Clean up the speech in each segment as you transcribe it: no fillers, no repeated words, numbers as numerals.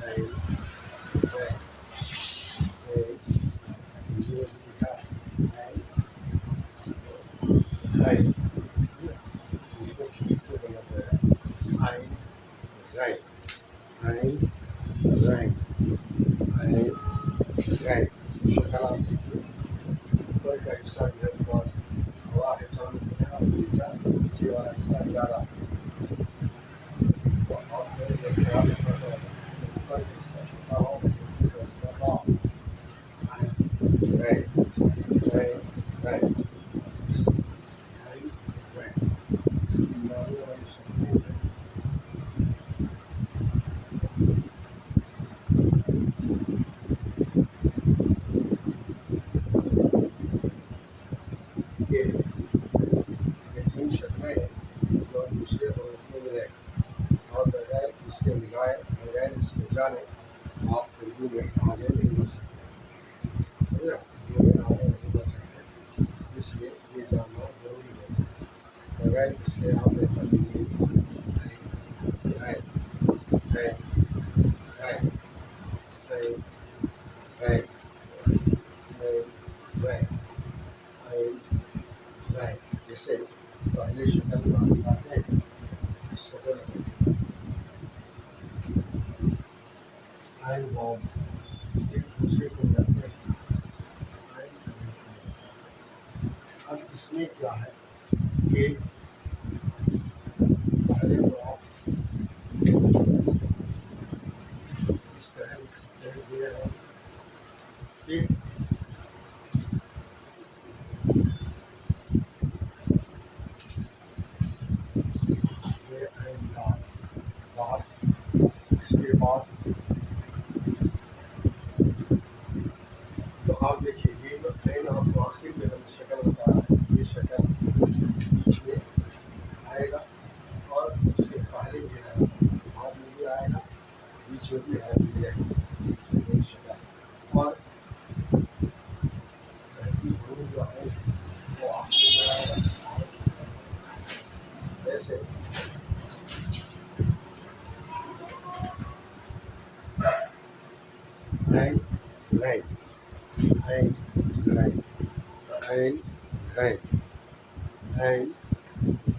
I, I, ये लिखा I, इसको खींच के बना हुआ है I, right, I, right, I, right. खराब ऊपर का हिस्सा जो है बहुत हवा है चालू किया नीचे वाला हिस्सा ज़्यादा तो आप मेरे जब खराब ऊपर का हिस्सा छोटा हो ऊपर का हिस्सा बड़ा right, right, right, right, right. इसकी माने वाली शब्द है कि ये तीन शब्दें हैं जो दूसरे और उसमें मिले और बगैर इसके मिलाए बगैर इसके जाने आप उर्दू में आगे नहीं बढ़ सकते समझा उर्दू में आगे नहीं बढ़ सकते इसलिए ये जानना जरूरी है बगैर इसके आप कभी नहीं बढ़ सकते है है है है है है है है जैसे पहले शक्ल में आते हैं शक्ल आई बॉम्ब एक दूसरे को जाते हैं अब इसमें क्या है कि पहले तो आप इस तरह लिख सकते हैं दिया है कि ये आइंदा बात इसके बाद तो आप देखिए ये आइन आपको आखिर में हम शक्ल बताया है ये शक्ल बीच में आएगा और इसके पहले भी आएगा बाद में भी आएगा बीच में भी आएगी इसलिए शक्ल और पहली हरूफ जो है वो आखिर में आएगा ऐसे आइन लाइन आइन लाइन आइन लाइन आइन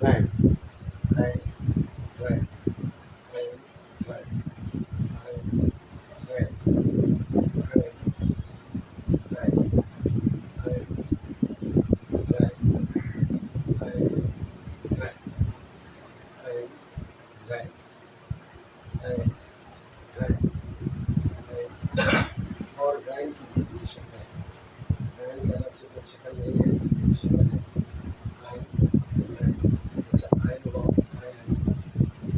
लाइन आइन लाइन आइन लाइन आइन लाइन और गायन की भी शक्ल है गायन की अलग से कोई शक्ल नहीं है शक्ल है आयन जैसा आयन हुआ आयन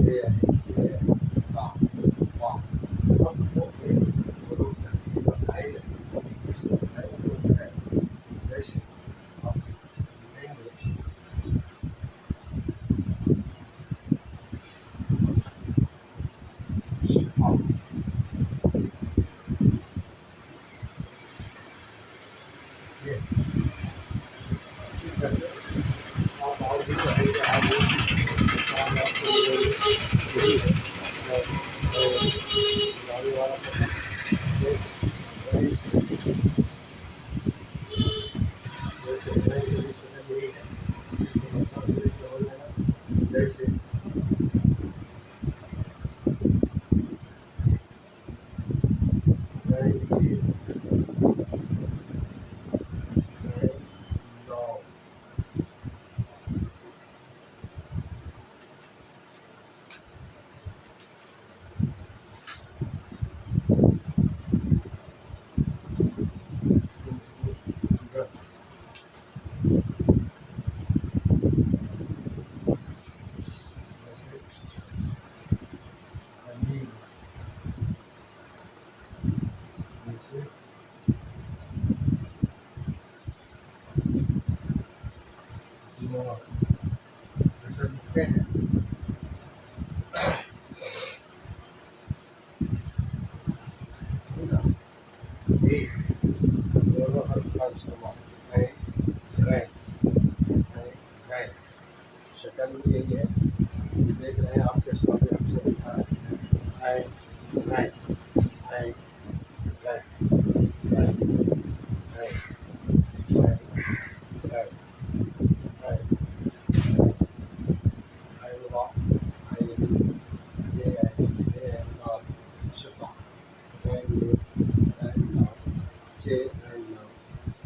ये है वाह वाह अब वो रूप है आयन है इसको आयन रूप है वैसे आप लिखेंगे आप ये आप और भी कहेंगे आगे काम आपको यही है गाड़ी वाला जैसे ऐसा लिखते हैं ये दोनों हर्फ का इस्तेमाल है है है शक्ल भी यही है देख रहे हैं आपके सामने हमसे लिखा है है ein, rein, rein, rein, rein, rein, rein, eine Rock, eine Liebe, der Nord, Schiffer, rein, rein, Nord, J, rein, Nord,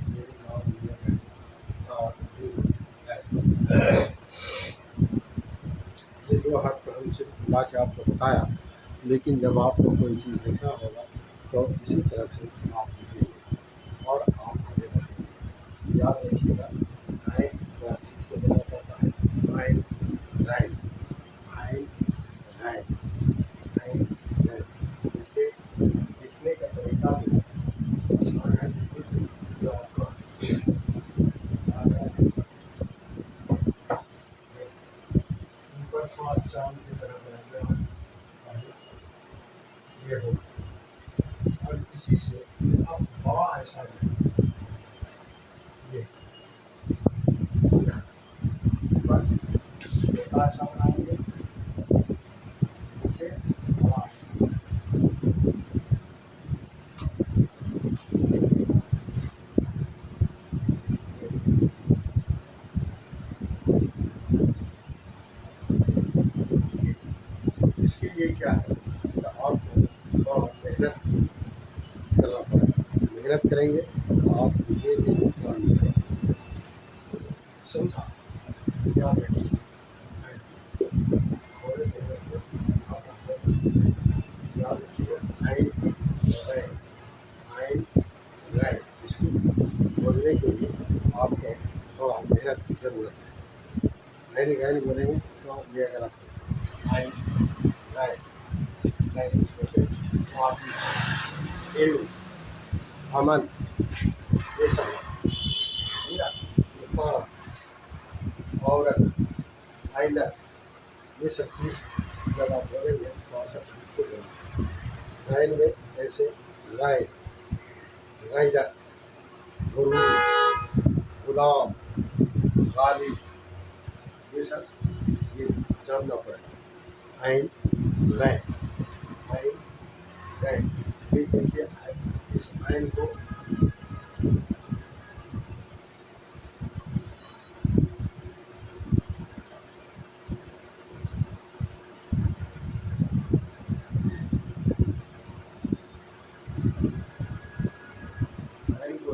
J, Nord, rein, Nord, rein. ये दो हाथ पर हम सिर्फ ला के आपको बताया, लेकिन जब आपको कोई चीज़ देखना होगा तो इसी तरह से आप लिखेंगे और आप आगे बढ़ेंगे। याद रखिएगा, आइन थोड़ा चीज़ को बना पड़ता है, आइन राइन, आइन राइन, आइन राइन। इसके लिखने का तरीका भी आसान है, जो आपको ऊपर थोड़ा चांद की तरह बनाते हैं, ये हो और इसी से आप बड़ा ऐसा नहीं, ये ऊपर छोटा ऐसा बनाएंगे, नीचे बड़ा ऐसा इसके लिए क्या है, तो आपको बहुत मेहनत करना पड़ेगा। मेहनत करेंगे तो आप धीरे धीरे समझा, याद रखिए। थोड़े मेहनत में आप याद रखिए, आइन राइन, आइन राइन। इसको बोलने के लिए आपको थोड़ा मेहनत की ज़रूरत है। आइन राइन बोलेंगे तो ये गलत है, आइन राइन, राइन जैसे आदमी, इल्म, अमन, ये सब समझा, मकान, औरत, आइला, ये सब चीज़ जब आप बोलेंगे तो आप सब चीज़ को बोलेंगे। राइन में ऐसे राइन, गैरत, गुरूर, गुलाम, गालिब, ये सब ये जानना पड़ेगा। आइन गैन, आइन गैन, ये देखिए इस आइन को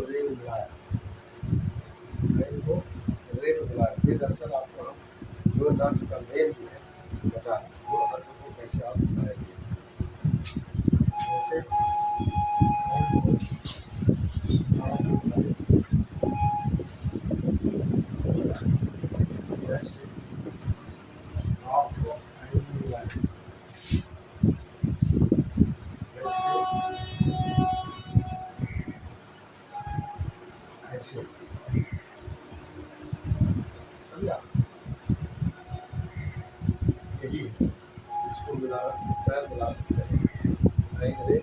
रे मिलाया, आइन को रे मिलाया। ये दरअसल आपको हम जो नाम का मेन भी है बताया, वो हरकत को कैसे आप बताएंगे। जैसे आइन को आप मिलाएं, जैसे आपको आइन मिलाएं, जैसे ऐसे, समझा, यही इसको मिला, इस तरह मिला सकते हैं। आइन रे,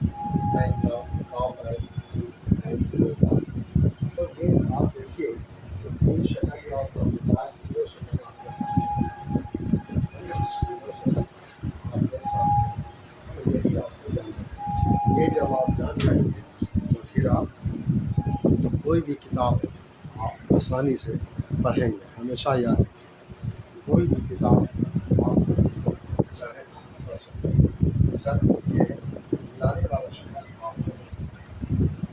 आइन लाओ, काम आइन, आइन रे लाओ। तो ये आप देखिए तो 3 शक्ल और 50 किलो शक्ल आपके सामने, 50 किलो शक्ल आपके सामने, तो यही आपको जानना है। ये जब आप जान जाएंगे तो फिर आप कोई भी किताब आप आसानी से पढ़ेंगे। हमेशा याद रखें, कोई भी किताब आप चाहे पढ़ सकते हैं। सर ये है मिलाने वाला शब्द आप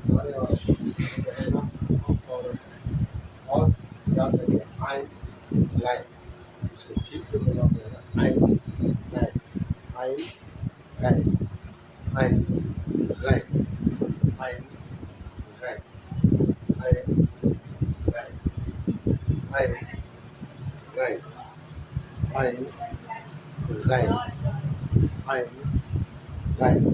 मिलाने वाला शब्द रहेगा और याद रखिए आइन लाइन, इसको ठीक से बोलना पड़ेगा, आइन लाइन, आइन लाइन, आइन लाइन, आइन लाइन, आइन लाइन, आइन लाइन, आइन लाइन, आइन लाइन, आइन लाइन,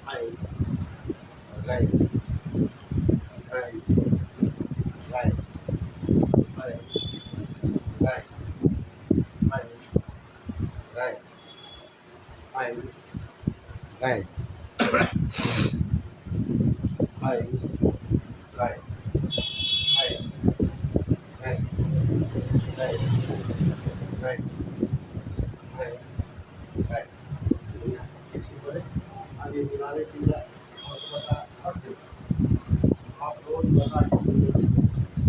आइन लाइन, आइन लाइन, आइन लाइन, आइन लाइन, आइन लाइन, आइन line, line, line, line, line, बनाने के लिए और बता अब आप रोज बता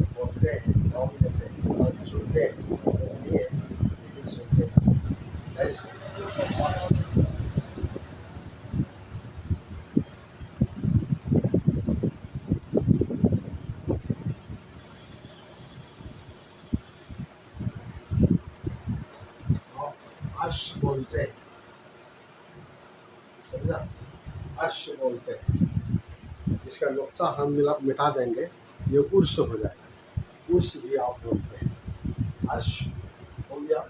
बोलते हैं गाँव में रहते हैं और सुनते हैं तो नहीं है लेकिन सुनते हैं ऐसे आप अर्श बोलते हैं समझा अर्श बोलते हैं इसका नुक्ता हम मिटा देंगे ये उर्स हो जाएगा उर्स भी आप बोलते हैं अर्श हो गया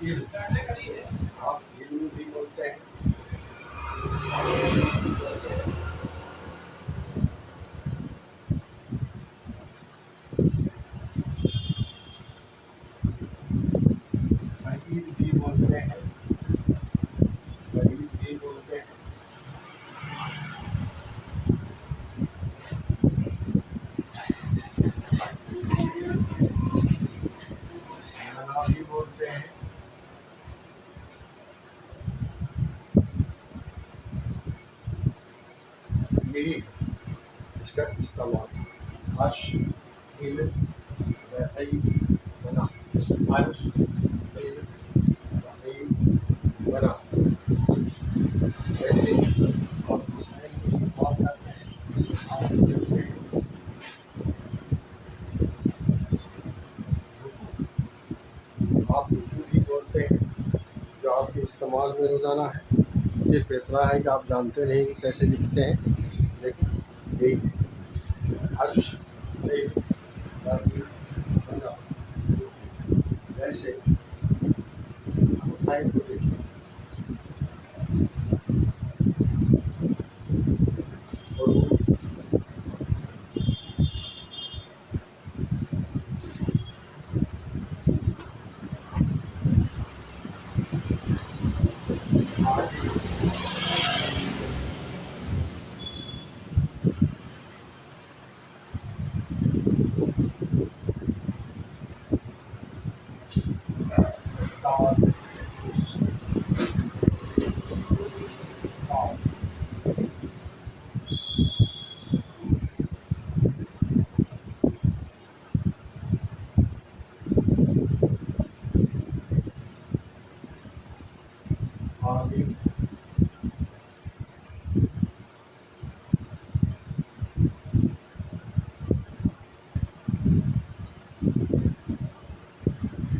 इल्म आप इल्म भी बोलते हैं मजीद भी बोलते हैं मजीद भी बोलते हैं मना भी बोलते हैं यही इसका इस्तेमाल अर्श इल्म वही मना अर्श इल्म वही मना वैसे आप हुसैन की बात करते हैं आप देखते हैं आप रुकू भी बोलते हैं जो आपके इस्तेमाल में रोज़ाना है सिर्फ इतना है कि आप जानते नहीं कि कैसे लिखते हैं लेकिन यही है अर्श इल्म वही मना जैसे हुसैन को देखिए और दाल दाल आलिम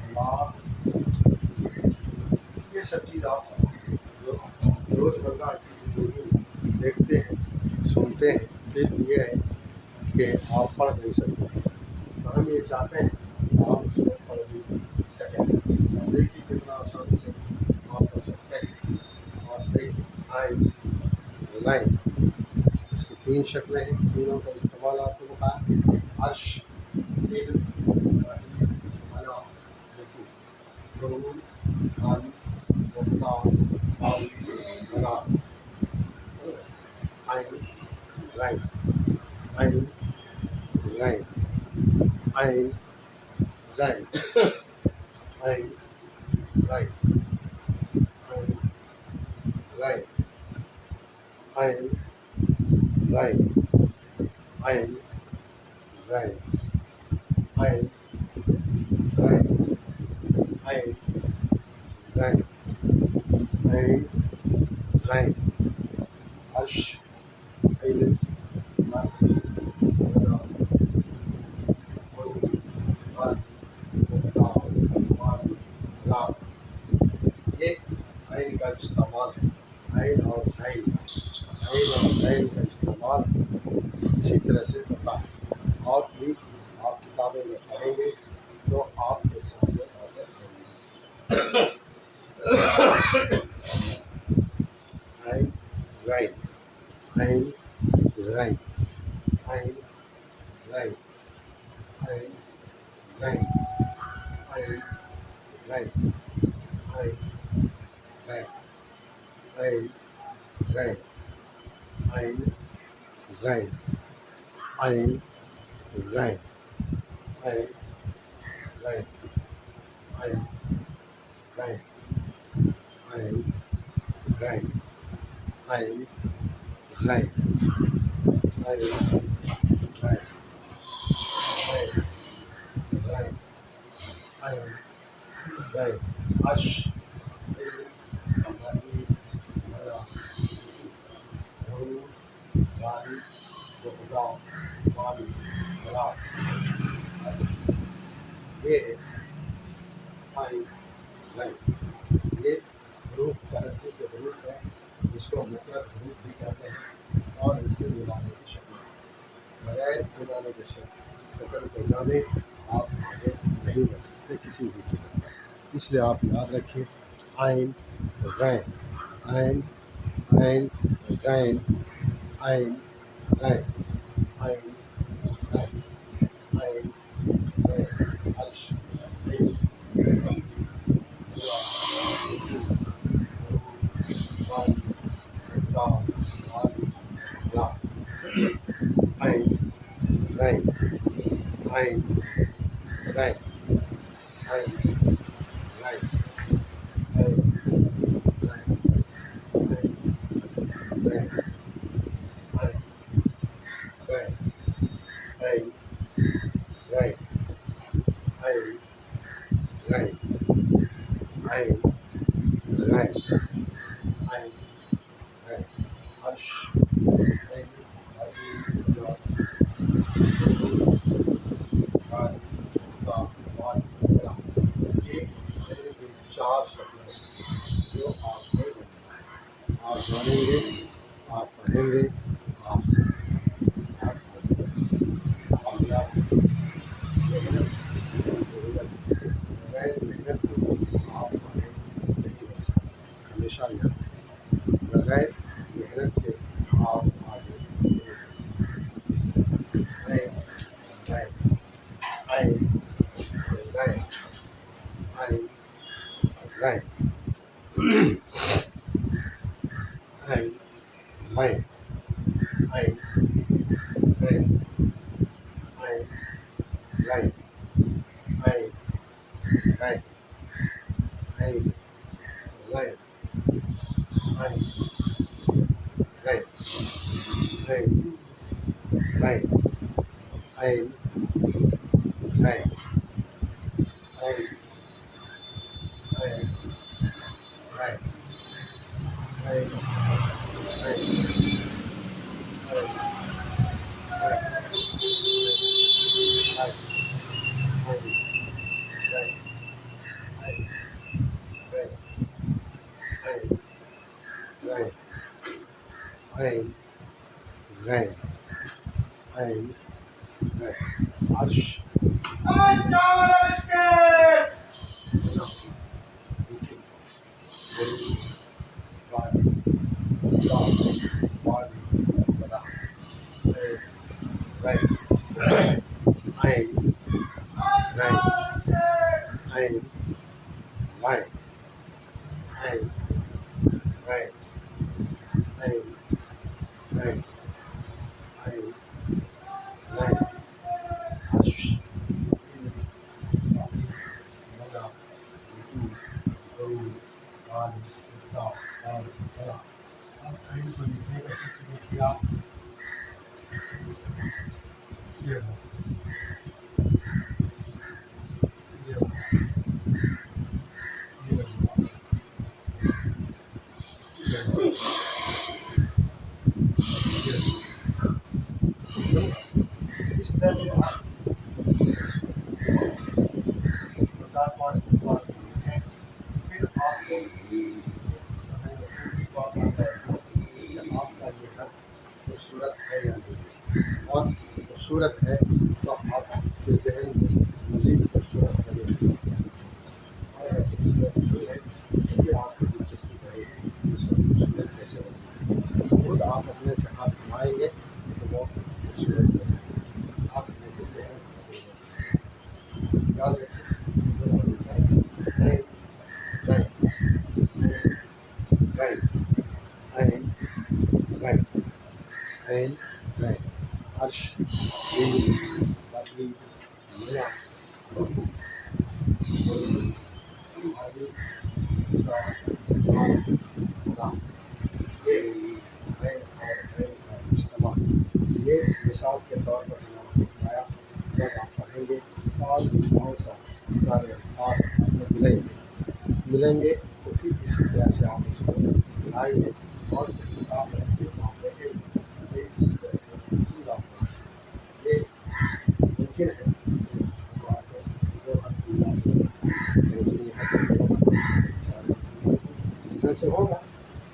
अल्लाह ये सब चीज़ आप जो रोज़मर्रा की ज़िंदगी में देखते हैं सुनते हैं सिर्फ ये है कि आप पढ़ नहीं सकते तो हम ये चाहते हैं कि आप उसको पढ़ भी सकें और देखिए कितना आसानी से आप पढ़ सकते हैं और देखिए आइन लाइन इसकी तीन शक्लें हैं तीनों का इस्तेमाल आपको बताया अर्श इल्म वही मना रुकू आली मुक्ता आली मना आइन लाइन आइन लाइन आइन लाइन आइन लाइन आइन लाइन आइन लाइन आइन लाइन आइन लाइन आइन लाइन अर्श इल्म वही मना रुकू आली मुक्ता आली मना ये आइन का इस्तेमाल है आइन और आइन का इस्तेमाल इसी तरह से होता है और भी आप किताबों में पढ़ेंगे तो आपके सामने नजर आएंगे आइन लाइन आइन लाइन आइन लाइन आइन लाइन आइन लाइन आइन लाइन आइन लाइन आइन लाइन आइन line ein, rein, ein, rein, ein, rein, ein, rein, ein, rein, ein, rein, ash, Bali, Mara, Guru, Bali, Gopal, Bali, Mara, ये आई लाइन ये हरूफ तहज्जुद के हरूफ है जिसको मुफरद हरूफ भी कहते हैं और इसके मिलाने की शक्ल बगैर मिलाने के शक्ल को जाने आप आगे नहीं बढ़ सकते किसी भी कीमत पर इसलिए आप याद रखें आइन गैन आइन आइन गैन आइन गैन आइन गैन आइन गैन अर्श Ein, rein, ein, rein, ein, rein, ein, rein, ein, rein, ein, rein, ein, rein, ein, rein, ein, rein, ein, rein, Arsch, ein, चार शब्द जो आपको आप जानेंगे आप पढ़ेंगे आप बगैर मेहनत के आप आगे नहीं बढ़ सकते हमेशा याद रखें बगैर मेहनत के आप आगे नहीं बढ़ सकते ein, rein, ein, rein, ein, rein, ein, rein, ein, rein, ein, rein, ein, rein, ein, rein, ein, ein, rein, ein, ein, rein, ein, rein, Arsch. Ein, rein, ein, rein, ein, rein, ein, rein, ein, rein, Arsch. अब time को लिखने का किसी ने किया ये लो, ये लो, ये लो, ये लो, ये लो। इस तरह से आप चार पाँच बार लिखें फिर आपको समझ में पूरी बात आ जाएगी कि आपका ये हर खूबसूरत है या नहीं और खूबसूरत है तो आपके जहन में मज़ीद खूबसूरत बनेगी और अगर खूबसूरत नहीं है फिर आपकी दिलचस्पी रहेगी इसको खूबसूरत कैसे बनेगी खुद आप अपने से हाथ घुमाएंगे तो वो खूबसूरत बनेगी आप अपने जहन से याद रखें ein, ein, Arsch, Bali, Mara, आदि का ये है और है का इस्तेमाल ये मिसाल के तौर पर मैंने बताया। जब आप पढ़ेंगे और बहुत सारे अल्फाज आपको मिलेंगे तो फिर इसी तरह से आप उसको बनाएंगे और आप देखेंगे इसी तरह से पूरा ये मुमकिन है। इस तरह से होगा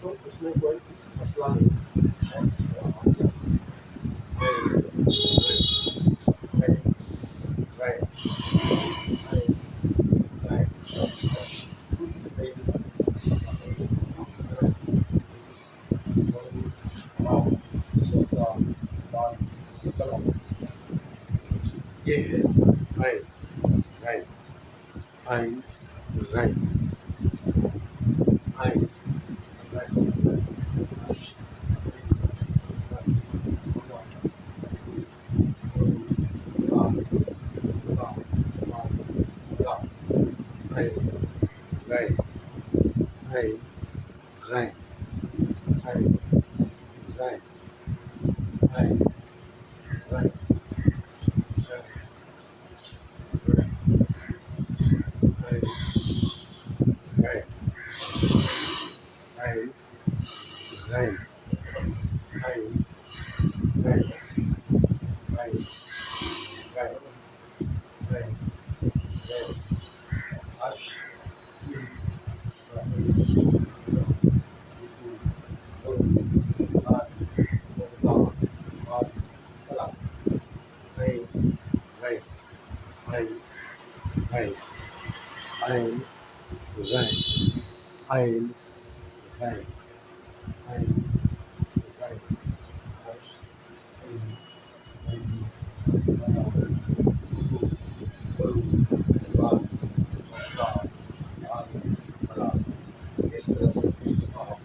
तो उसमें कोई मसला नहीं। ये है गैन गैन आइन गैन आइन इस तरह से आप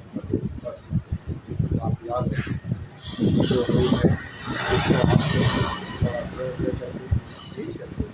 कर सकते आप याद जो है इसको आपको थोड़ा प्रयोग करके ठीक करके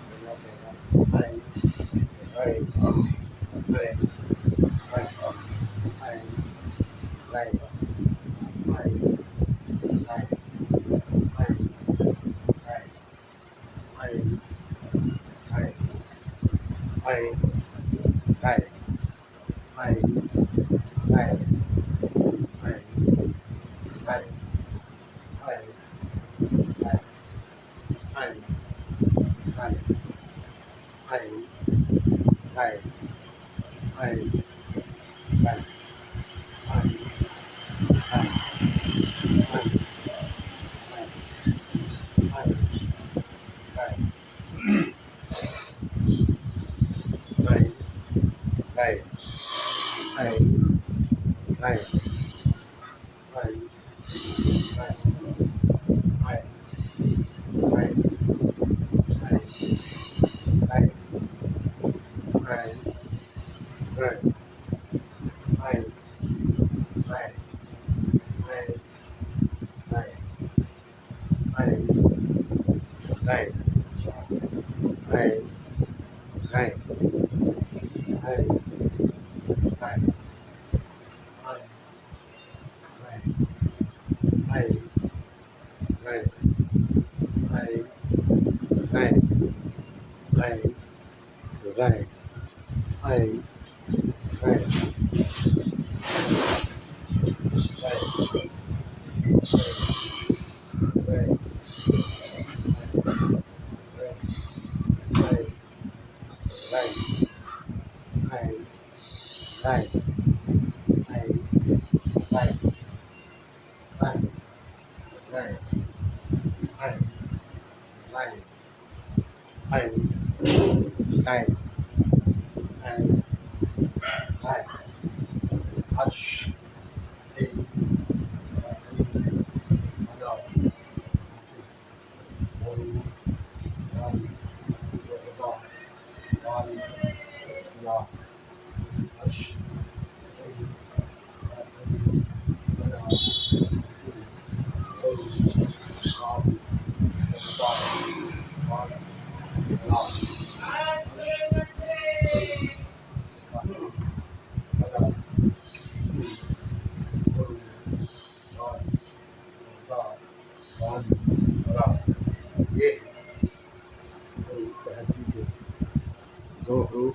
ru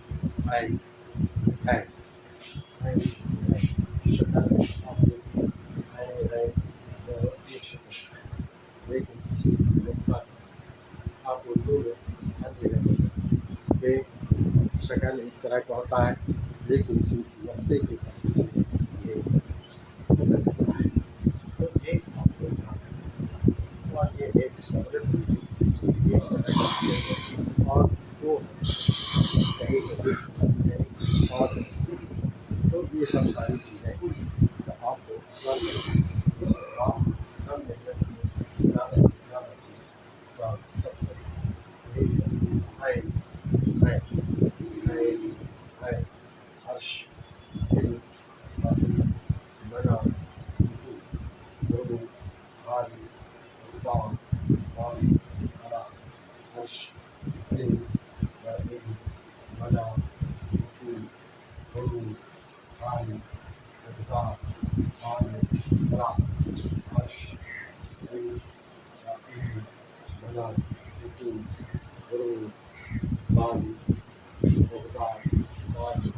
ai ai ai ai शक्ल आपने ai एक शक्ल लेकिन किसी नुकसान आप उर्दू में हर जगह ये शक्ल एक तरह का होता है लेकिन इसी नुक्ते की तरफ से ये बदल जाता है। तो ये आपको ध्यान रखना और ये एक सहूलियत हुई एक तरह का है और वो कहीं से भी कहीं और तो ये सब सारी चीज़ें तो आपको आप कम मेहनत में ज़्यादा से ज़्यादा चीज़ प्राप्त सकते हैं। यही है है अर्श दिल बाकी मना गुरु हारी रुबान बाकी अला अर्श दिल बाकी मना गुरु हारी रुबान बाकी अला अर्श दिल बाकी मना गुरु बाकी रुबान बाकी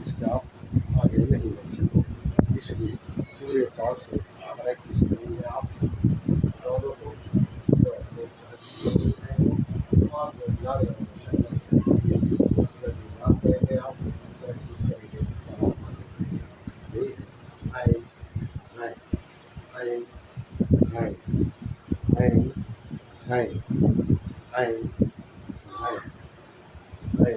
इसके आप आगे नहीं बढ़ सकते। इसलिए पूरे तौर से प्रैक्टिस करेंगे आप दोनों को तो अपने और जो याद करेंगे आप प्रैक्टिस करेंगे यही है आई आई आई आई आई आई आई आई आई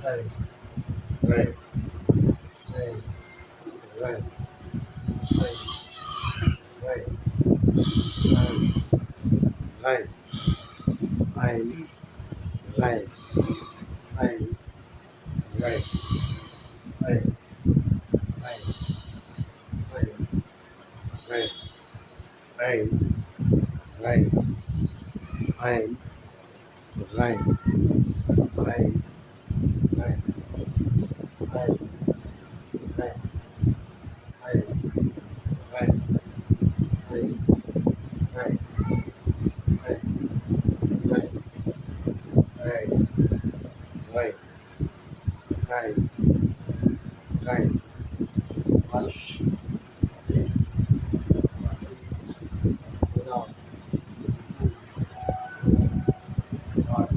Hey, hey, hey, hey, hey, hey, hey, hey, Right, right, right. Hush. Enough. Right,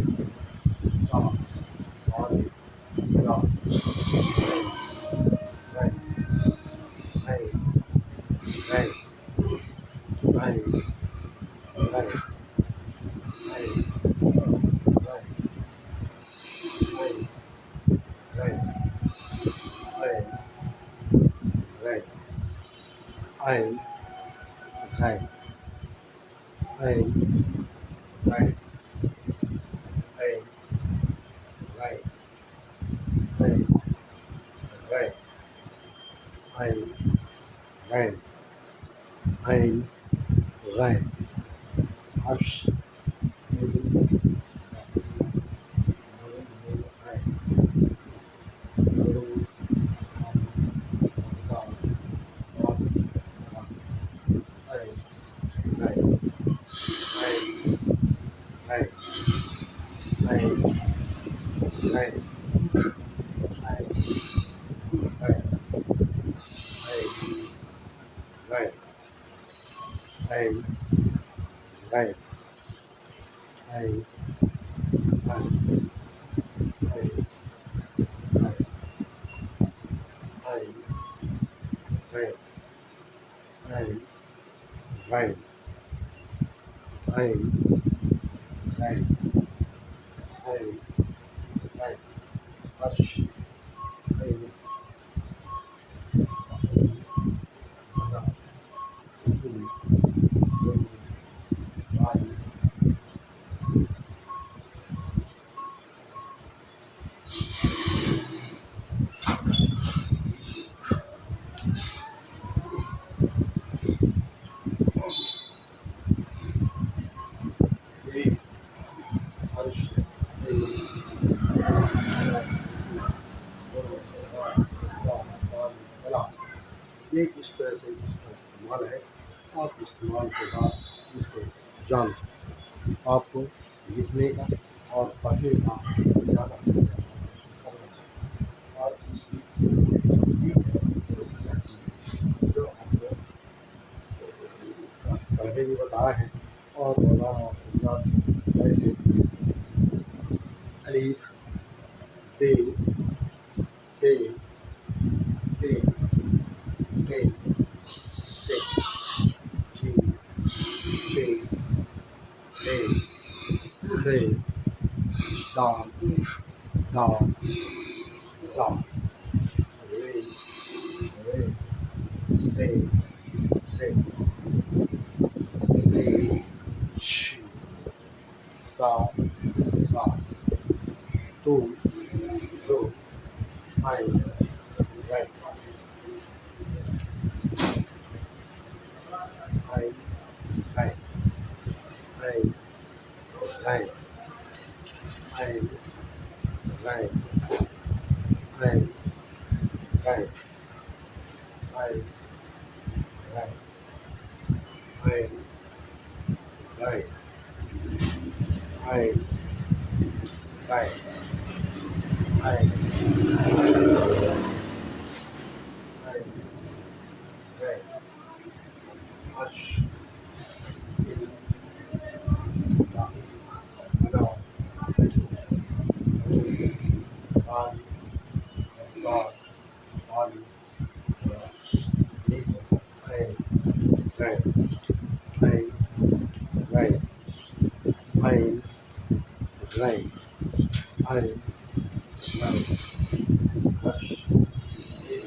stop. Body. Enough. Right, right, right, right, right, right, right, right, right, right, right. I, right, I, right, I, right, I, right, I, right, I, right. Hush. एक इस तरह से इसका इस्तेमाल है। आप इस्तेमाल के बाद इसको जान सकते हैं। आपको लिखने का और पढ़ने का ज़्यादा करना चाहिए। और इसकी जो हमने पहले भी बताया है और मौलाना अब्दुल्लाह ऐसे अलीफ बे बे बे बे से जी बे बे से दाल दाल ज़ा रे रे से से से शी सा सा तू तो I right I right I right I right I right I right I right I right I I right hush in no body God body legal I right I right I right I right hush in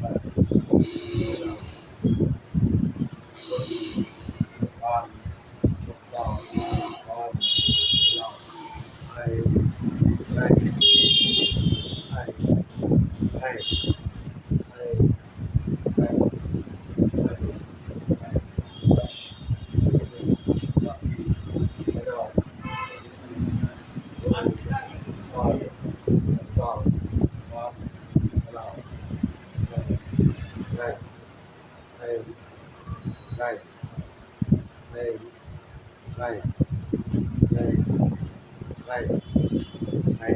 right body God body love I right I right I right hush no body God body love right I right I right I right I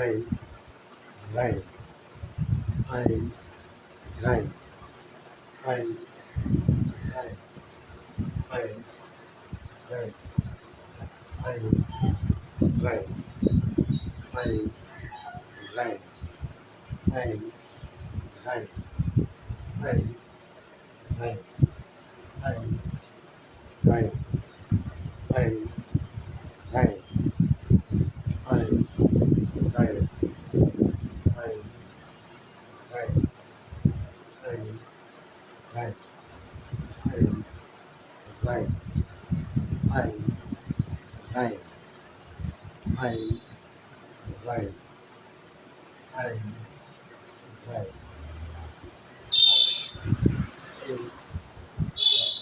ein, rein, ein, rein, ein, rein, ein, rein, ein, rein, ein, rein, ein, rein, ein, rein, ein, rein, ein, rein, ein, rein, ein, rein, ein, rein, ein, rein, ein, rein, ein, rein, ein, rein, ein,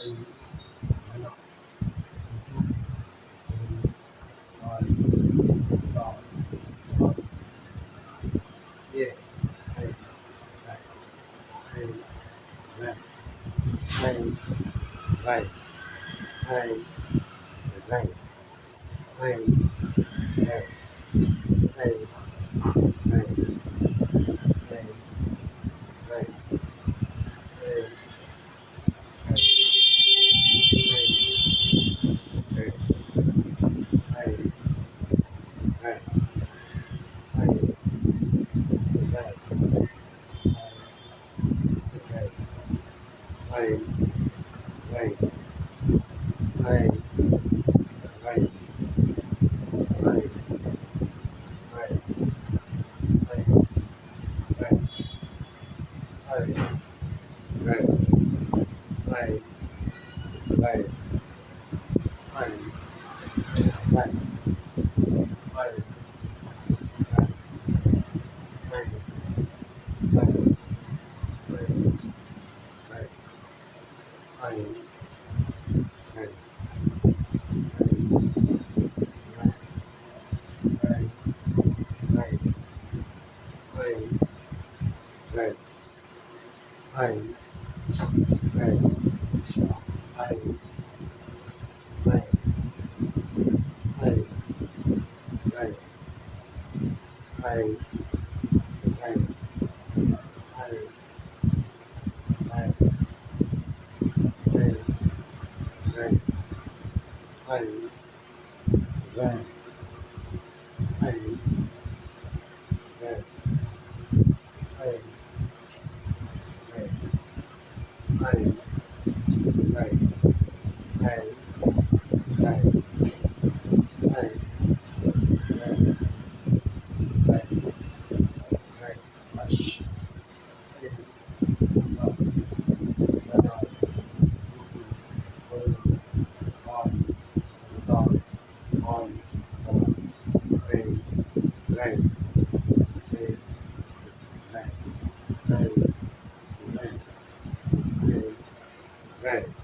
ein, einer, da, da, yeah, ein, ein, rein, ein, rein, ein, rein, ein, rein, ein, rein, ein, rein, ein, Right.